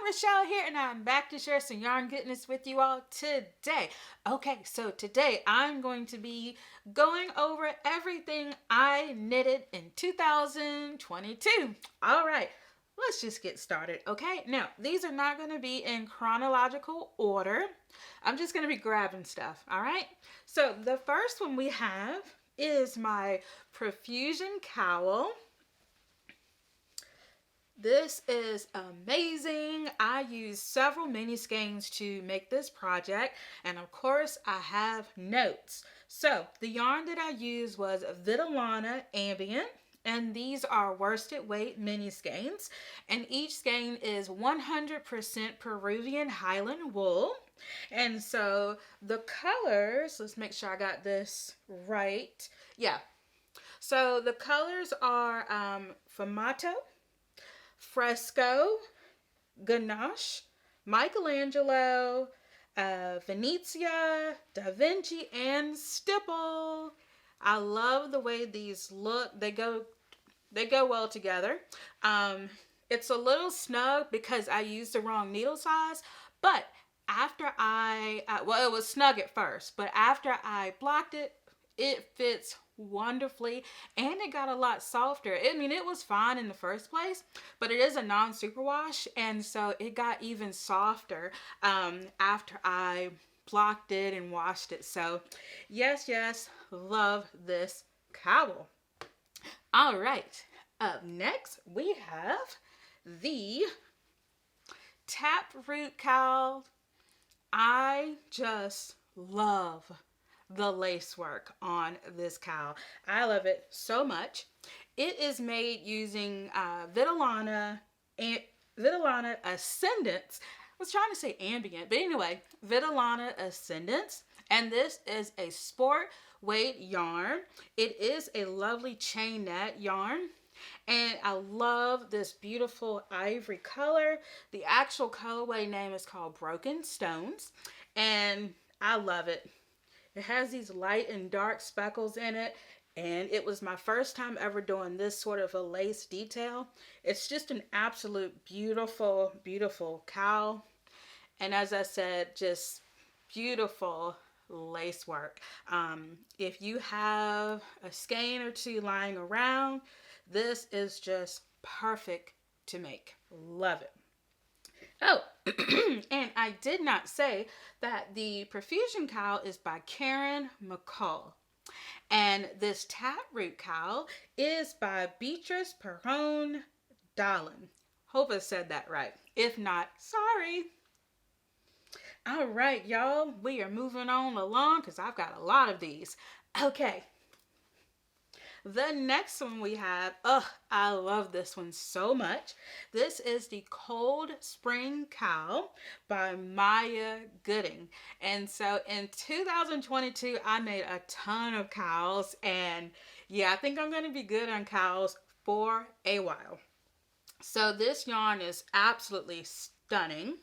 Rochelle here, and I'm back to share some yarn goodness with you all today. Okay, so today I'm going to be going over everything I knitted in 2022. All right, let's just get started, okay? Now, these are not going to be in chronological order. I'm just going to be grabbing stuff, all right? So the first one we have is my Profusion Cowl. This is amazing. I used several mini skeins to make this project, and of course I have notes. So the yarn that I used was Vitalana Ambient, and these are worsted weight mini skeins, and each skein is 100% Peruvian Highland wool. And so the colors, let's make sure I got this right. Yeah. So the colors are Fumato, Fresco, Ganache, Michelangelo, Venezia, Da Vinci, and Stipple. I love the way these look. They go well together. It's a little snug because I used the wrong needle size, but after well, it was snug at first, but after I blocked it, it fits wonderfully, and it got a lot softer. I mean, it was fine in the first place, but it is a non-superwash, and so it got even softer after I blocked it and washed it. So yes, love this cowl. All right, up next we have the Taproot Cowl. I just love the lace work on this cowl. I love it so much. It is made using Vitalana Ascendance. I was trying to say ambient, but anyway, Vitalana Ascendance, and this is a sport weight yarn. It is a lovely chain net yarn, and I love this beautiful ivory color. The actual colorway name is called Broken Stones, and I love it. It has these light and dark speckles in it, and it was my first time ever doing this sort of a lace detail. It's just an absolute beautiful, beautiful cowl. And as I said, just beautiful lace work. If you have a skein or two lying around, this is just perfect to make. Love it. Oh, and I did not say that the Profusion Cowl is by Karen McCall. And this Taproot Cowl is by Beatrice Perron Dallin. Hope I said that right. If not, sorry. All right, y'all. We are moving on along because I've got a lot of these. Okay. The next one we have, I love this one so much. This is the Cold Spring Cowl by Maya Gooding. And so in 2022, I made a ton of cowls, and yeah, I think I'm going to be good on cowls for a while. So this yarn is absolutely stunning.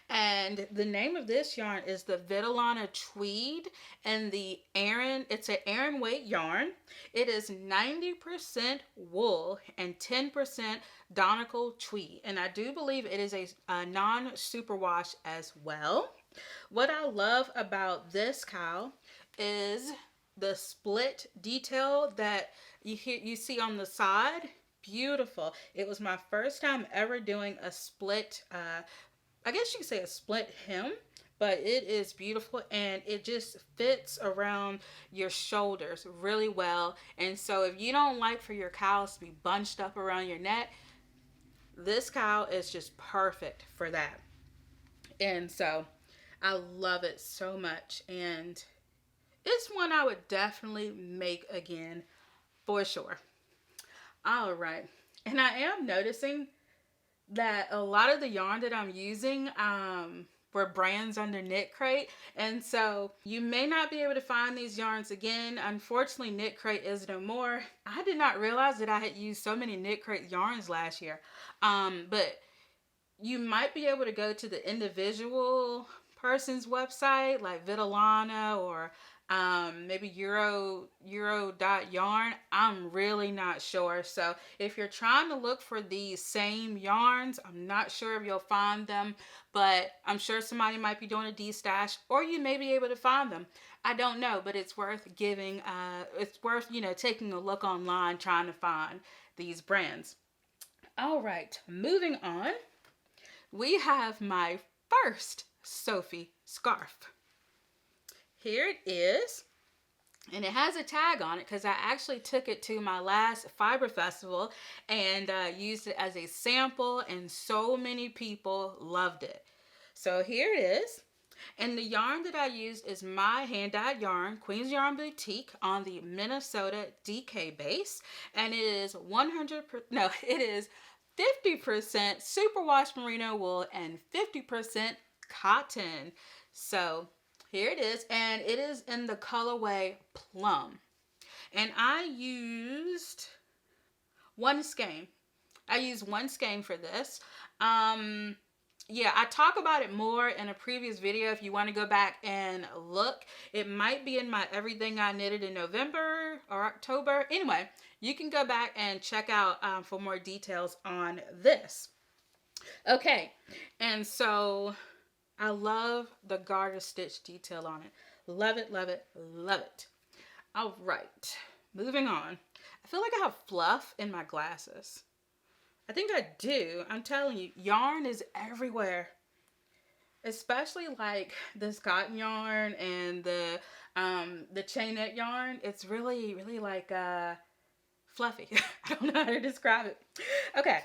And the name of this yarn is the Vitalana Tweed, and it's an Aran weight yarn. It is 90% wool and 10% Donegal tweed. And I do believe it is a non-superwash as well. What I love about this cowl is the split detail that you see on the side. Beautiful. It was my first time ever doing a split I guess you could say a split hem, but it is beautiful, and it just fits around your shoulders really well. And so if you don't like for your cowls to be bunched up around your neck, this cowl is just perfect for that. And so I love it so much, and it's one I would definitely make again for sure. All right, and I am noticing that a lot of the yarn that I'm using were brands under Knit Crate, and so you may not be able to find these yarns again. Unfortunately, Knit Crate is no more. I did not realize that I had used so many Knit Crate yarns last year, but you might be able to go to the individual person's website like Vitalana or maybe Euro dot yarn. I'm really not sure. So if you're trying to look for these same yarns, I'm not sure if you'll find them, but I'm sure somebody might be doing a D-stash, or you may be able to find them. I don't know, but it's worth giving, it's worth, taking a look online trying to find these brands. All right, moving on. We have my first Sophie scarf. Here it is. And it has a tag on it because I actually took it to my last fiber festival and used it as a sample, and so many people loved it. So here it is. And the yarn that I used is my hand-dyed yarn, Queen's Yarn Boutique, on the Minnesota DK base. And it is 50% superwash merino wool and 50% cotton. So here it is, and it is in the colorway plum. And I used one skein. I used one skein for this. Yeah, I talk about it more in a previous video. If you want to go back and look, it might be in my Everything I Knitted in November or October. Anyway, you can go back and check out for more details on this. Okay, and so I love the garter stitch detail on it. Love it, love it, love it. All right, moving on. I feel like I have fluff in my glasses. I think I do. I'm telling you, yarn is everywhere. Especially like this cotton yarn and the chainette yarn. It's really, really like fluffy. I don't know how to describe it. Okay,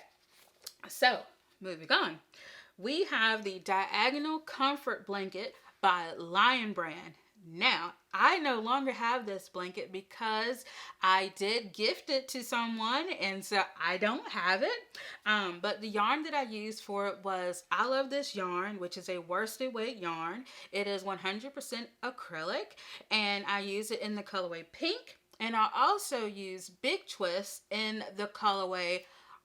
so moving on. We have the Diagonal Comfort Blanket by Lion Brand. Now, I no longer have this blanket because I did gift it to someone, and so I don't have it. But the yarn that I used for it was I Love This Yarn, which is a worsted weight yarn. It is 100% acrylic, and I use it in the colorway pink. And I also use Big Twist in the colorway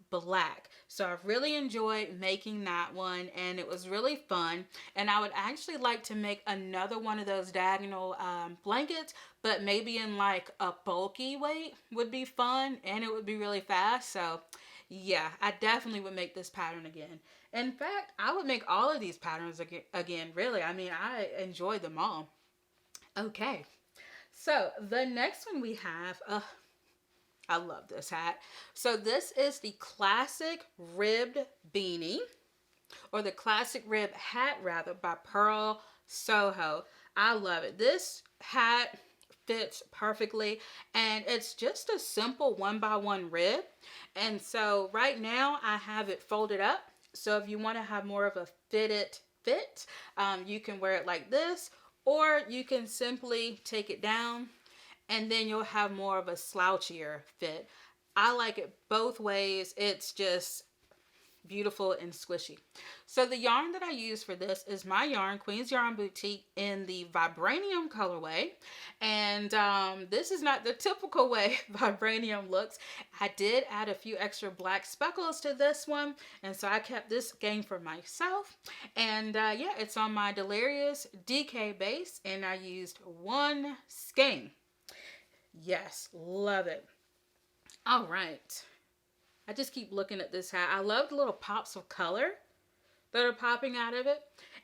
black. So I really enjoyed making that one, and it was really fun. And I would actually like to make another one of those diagonal blankets, but maybe in like a bulky weight would be fun, and it would be really fast. So yeah, I definitely would make this pattern again. In fact, I would make all of these patterns again, really. I mean, I enjoy them all. Okay, so the next one we have, I love this hat. So this is the classic ribbed beanie, or the classic rib hat rather, by Pearl Soho. I love it. This hat fits perfectly, and it's just a simple 1x1 rib. And so right now I have it folded up. So if you want to have more of a fitted fit, you can wear it like this, or you can simply take it down and then you'll have more of a slouchier fit. I like it both ways. It's just beautiful and squishy. So the yarn that I use for this is my yarn, Queen's Yarn Boutique, in the Vibranium colorway. And this is not the typical way Vibranium looks. I did add a few extra black speckles to this one, and so I kept this skein for myself. And yeah, it's on my Delirious DK base, and I used one skein. Yes, love it. All right. I just keep looking at this hat. I love the little pops of color that are popping out of it.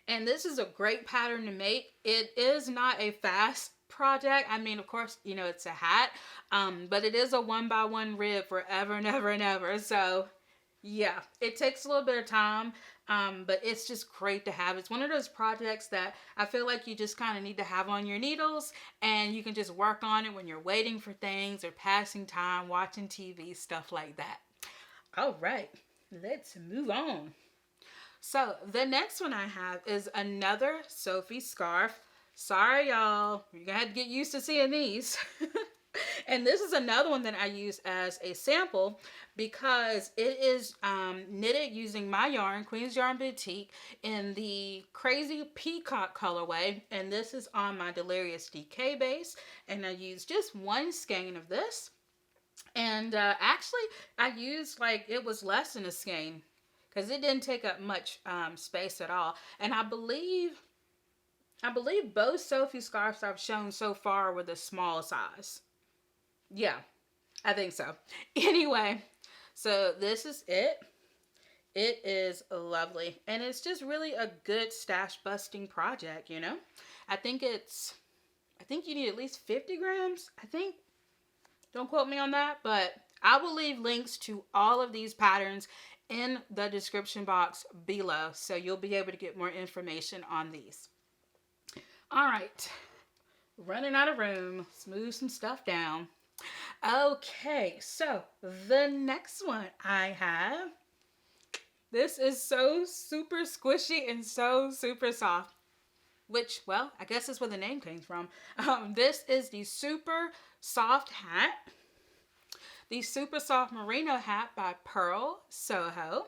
And this is a great pattern to make. It is not a fast project. I mean, of course, you know, it's a hat. But it is a 1x1 rib forever and ever and ever. So, yeah, it takes a little bit of time. But it's just great to have. It's one of those projects that I feel like you just kind of need to have on your needles, and you can just work on it when you're waiting for things or passing time, watching TV, stuff like that. All right, let's move on. So the next one I have is another Sophie scarf. Sorry, y'all. You're going to have to get used to seeing these. And this is another one that I use as a sample because it is knitted using my yarn, Queen's Yarn Boutique, in the Crazy Peacock colorway. And this is on my Delirious DK base. And I used just one skein of this. And actually, I used like, it was less than a skein because it didn't take up much space at all. And I believe I believe both Sophie scarves I've shown so far were the small size. Yeah, I think so. Anyway, so this is it. It is lovely. And it's just really a good stash busting project, you know? I think you need at least 50 grams, I think. Don't quote me on that, but I will leave links to all of these patterns in the description box below, so you'll be able to get more information on these. All right, running out of room. Let's move some stuff down. Okay, so the next one I have, this is so super squishy and so super soft, which, well, I guess is where the name came from. This is the Super Soft Hat. The Super Soft Merino Hat by Pearl Soho.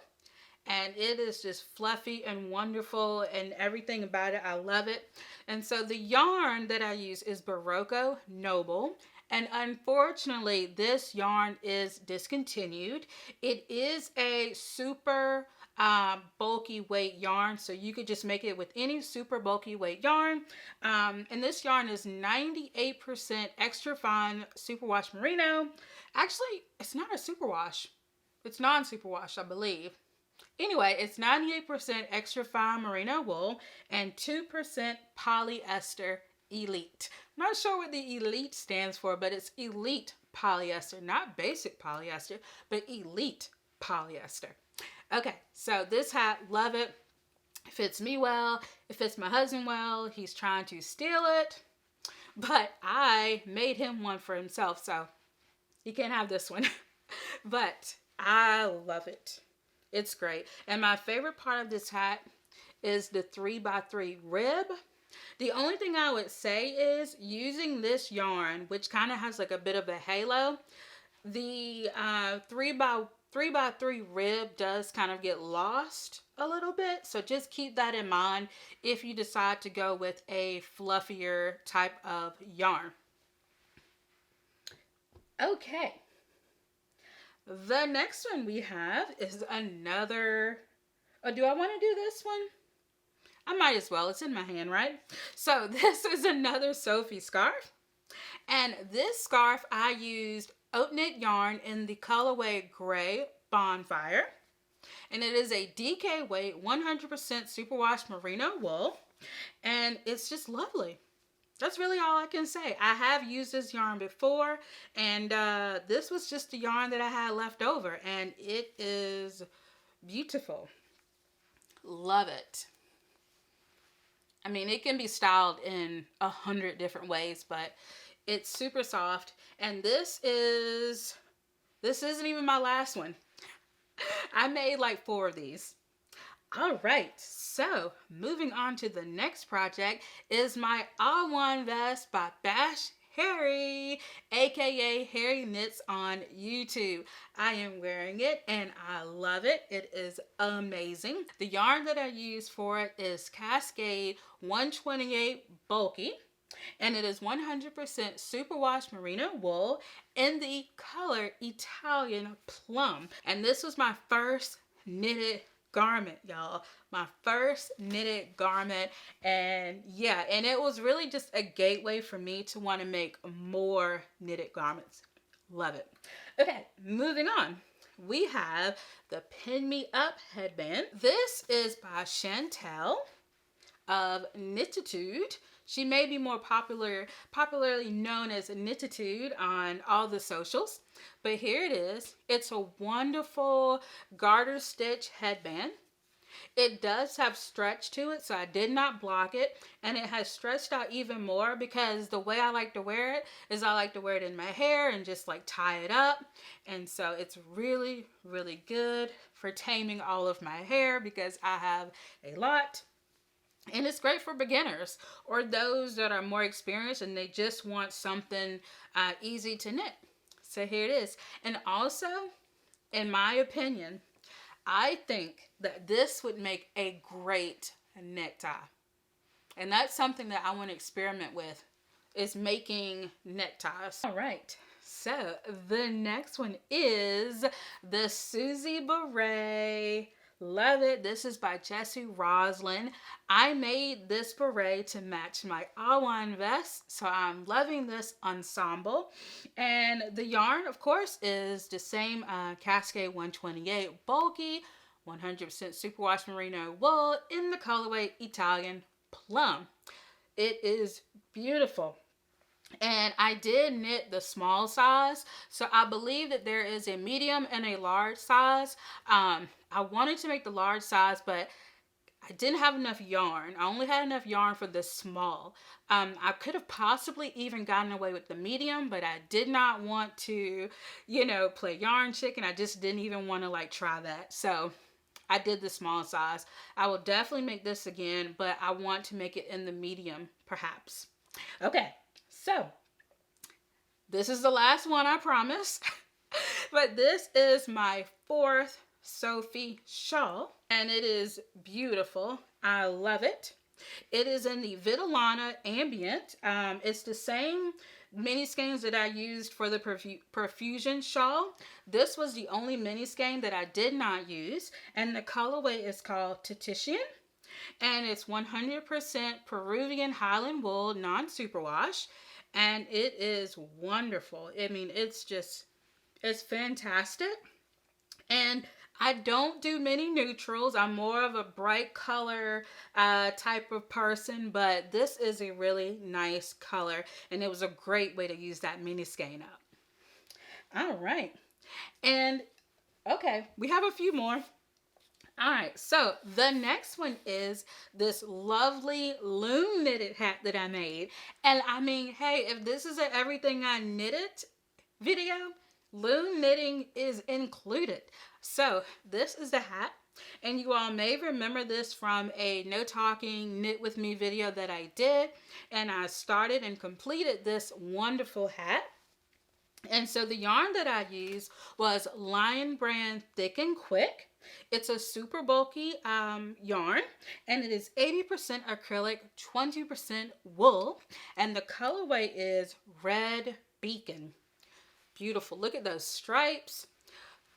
And it is just fluffy and wonderful and everything about it. I love it. And so the yarn that I use is Barocco Noble. And unfortunately, this yarn is discontinued. It is a super bulky weight yarn, so you could just make it with any super bulky weight yarn. And this yarn is 98% extra fine superwash merino. Actually, it's not a superwash. It's non-superwash, I believe. Anyway, it's 98% extra fine merino wool and 2% polyester elite. I'm not sure what the elite stands for, but it's elite polyester, not basic polyester, but elite polyester. Okay, so this hat, love it. It fits me well. It fits my husband well. He's trying to steal it, but I made him one for himself, so he can't have this one. But I love it. It's great. And my favorite part of this hat is the 3x3 rib. The only thing I would say is using this yarn, which kind of has like a bit of a halo, the 3x3 rib does kind of get lost a little bit. So just keep that in mind if you decide to go with a fluffier type of yarn. Okay. The next one we have is another, oh, do I want to do this one? I might as well. It's in my hand, right? So this is another Sophie scarf. And this scarf I used oat knit yarn in the colorway Gray Bonfire. And it is a DK weight 100% superwash merino wool. And it's just lovely. That's really all I can say. I have used this yarn before, and this was just the yarn that I had left over, and it is beautiful. Love it. I mean, it can be styled in 100 different ways, but it's super soft. And this isn't even my last one. I made like 4 of these. All right, so moving on to the next project is my Awan Vest by Bash Harry, aka Harry Knits on YouTube. I am wearing it and I love it. It is amazing. The yarn that I use for it is Cascade 128 Bulky, and it is 100% superwash merino wool in the color Italian Plum. And this was my first knitted garment, y'all. My first knitted garment. And yeah, and it was really just a gateway for me to want to make more knitted garments. Love it. Okay, moving on. We have the Me Up Headband. This is by Chantel of Knititude. She may be more popularly known as Knititude on all the socials, but here it is. It's a wonderful garter stitch headband. It does have stretch to it, so I did not block it, and it has stretched out even more because the way I like to wear it is I like to wear it in my hair and just like tie it up, and so it's really, really good for taming all of my hair because I have a lot. And it's great for beginners or those that are more experienced and they just want something easy to knit. So here it is. And also, in my opinion, I think that this would make a great necktie. And that's something that I want to experiment with, is making neckties. All right. So the next one is the Suzy Beret Love it. This is by Jessie Roslin. I made this beret to match my Awan Vest, so I'm loving this ensemble. And the yarn, of course, is the same Cascade 128 bulky, 100% superwash merino wool in the colorway Italian Plum. It is beautiful. And I did knit the small size, so I believe that there is a medium and a large size. I wanted to make the large size, but I didn't have enough yarn. I only had enough yarn for the small. I could have possibly even gotten away with the medium, but I did not want to, play yarn chicken. I just didn't even want to like try that. So I did the small size. I will definitely make this again, but I want to make it in the medium perhaps. Okay. So, this is the last one, I promise. But this is my 4th Sophie shawl, and it is beautiful. I love it. It is in the Vitalana Ambient. It's the same mini skeins that I used for the Profusion shawl. This was the only mini skein that I did not use, and the colorway is called Titian. And it's 100% Peruvian Highland wool, non-superwash. And it is wonderful. I mean, it's fantastic. And I don't do many neutrals. I'm more of a bright color type of person. But this is a really nice color. And it was a great way to use that mini skein up. All right. And, okay, we have a few more. All right, so the next one is this lovely loom knitted hat that I made. And I mean, hey, if this is an everything I knitted video, loom knitting is included. So this is the hat. And you all may remember this from a No Talking Knit With Me video that I did. And I started and completed this wonderful hat. And so the yarn that I used was Lion Brand Thick and Quick. It's a super bulky yarn, and it is 80% acrylic, 20% wool, and the colorway is Red Beacon. Beautiful. Look at those stripes.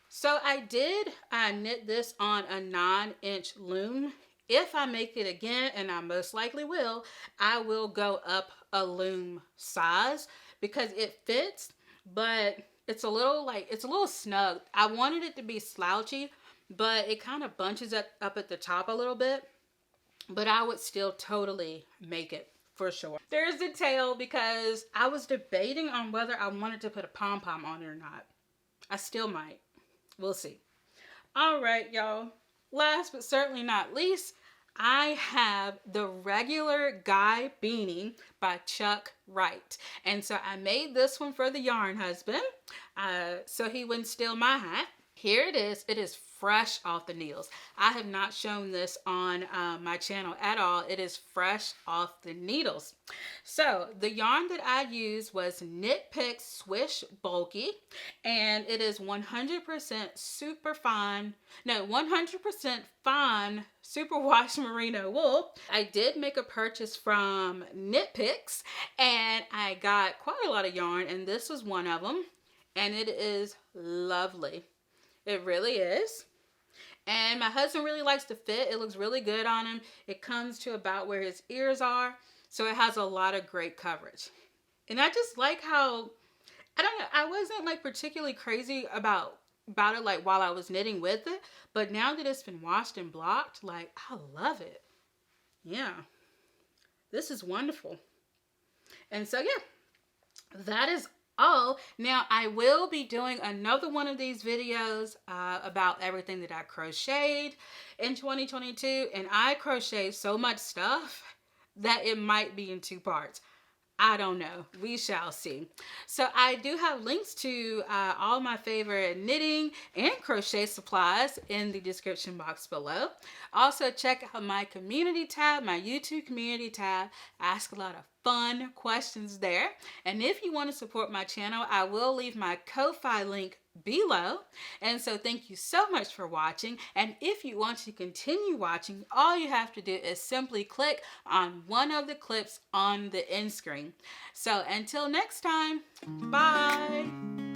So I did knit this on a 9-inch loom. If I make it again, and I most likely will, I will go up a loom size because it fits, but it's a little snug. I wanted it to be slouchy, but it kind of bunches up at the top a little bit. But I would still totally make it for sure. There's the tail because I was debating on whether I wanted to put a pom-pom on it or not. I still might. We'll see. All right, y'all. Last but certainly not least, I have the regular Guy Beanie by Chuck Wright. And so I made this one for the yarn husband so he wouldn't steal my hat. Here it is. It is fresh off the needles. I have not shown this on my channel at all. It is fresh off the needles. So the yarn that I used was Knit Pick Swish Bulky, and it is 100% fine superwash merino wool. I did make a purchase from Knit Picks, and I got quite a lot of yarn, and this was one of them, and it is lovely. It really is. And my husband really likes the fit. It looks really good on him. It comes to about where his ears are. So it has a lot of great coverage. And I just like how, I don't know, I wasn't like particularly crazy about it like while I was knitting with it. But now that it's been washed and blocked, like I love it. Yeah. This is wonderful. And so yeah, that is all. Now I will be doing another one of these videos about everything that I crocheted in 2022, and I crocheted so much stuff that it might be in 2 parts. I don't know. We shall see. So I do have links to all my favorite knitting and crochet supplies in the description box below. Also check out my community tab, my YouTube community tab. I ask a lot of fun questions there. And if you want to support my channel, I will leave my Ko-Fi link below. And so thank you so much for watching. And if you want to continue watching, all you have to do is simply click on one of the clips on the end screen. So until next time, bye.